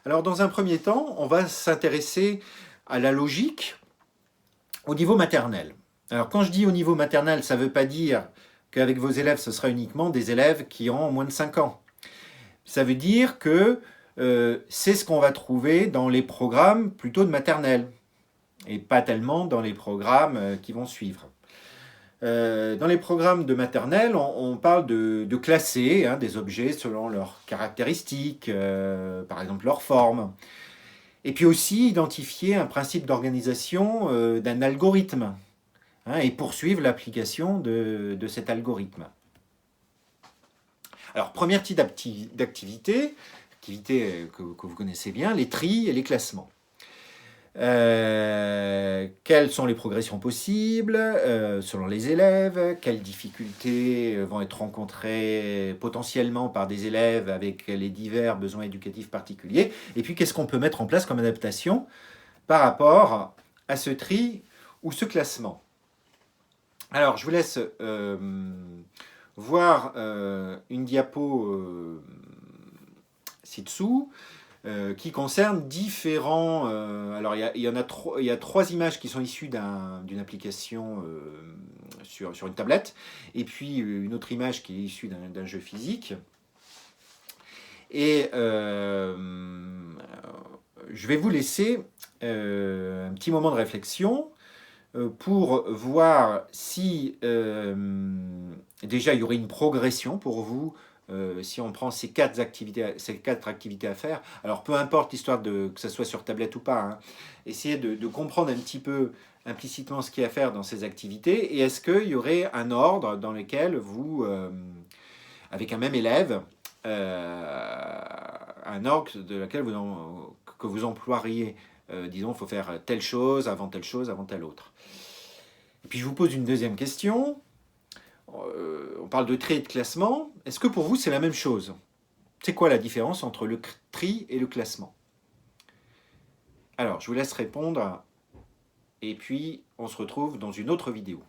Alors, dans un premier temps, on va s'intéresser à la logique au niveau maternel. Alors, quand je dis au niveau maternel, ça ne veut pas dire qu'avec vos élèves, ce sera uniquement des élèves qui ont moins de 5 ans. Ça veut dire que c'est ce qu'on va trouver dans les programmes plutôt de maternelle, et pas tellement dans les programmes qui vont suivre. Dans les programmes de maternelle, on parle de classer des objets selon leurs caractéristiques, par exemple leur forme. Et puis aussi identifier un principe d'organisation d'un algorithme et poursuivre l'application de cet algorithme. Alors, premier type d'activité, que vous connaissez bien, les tris et les classements. Quelles sont les progressions possibles selon les élèves, quelles difficultés vont être rencontrées potentiellement par des élèves avec les divers besoins éducatifs particuliers, et puis qu'est-ce qu'on peut mettre en place comme adaptation par rapport à ce tri ou ce classement. Alors je vous laisse voir une diapo ci-dessous, qui concerne différents... alors, il y a 3 images qui sont issues d'une application sur une tablette, et puis une autre image qui est issue d'un jeu physique. Et je vais vous laisser un petit moment de réflexion pour voir si déjà il y aurait une progression pour vous si on prend ces quatre activités à faire. Alors peu importe l'histoire que ce soit sur tablette ou pas, essayez de comprendre un petit peu implicitement ce qu'il y a à faire dans ces activités, et est-ce qu'il y aurait un ordre dans lequel vous, avec un même élève, un ordre que vous emploieriez. Disons, il faut faire telle chose, avant telle autre. Et puis je vous pose une deuxième question. On parle de tri et de classement. Est-ce que pour vous c'est la même chose? C'est quoi la différence entre le tri et le classement? Alors, je vous laisse répondre, et puis on se retrouve dans une autre vidéo.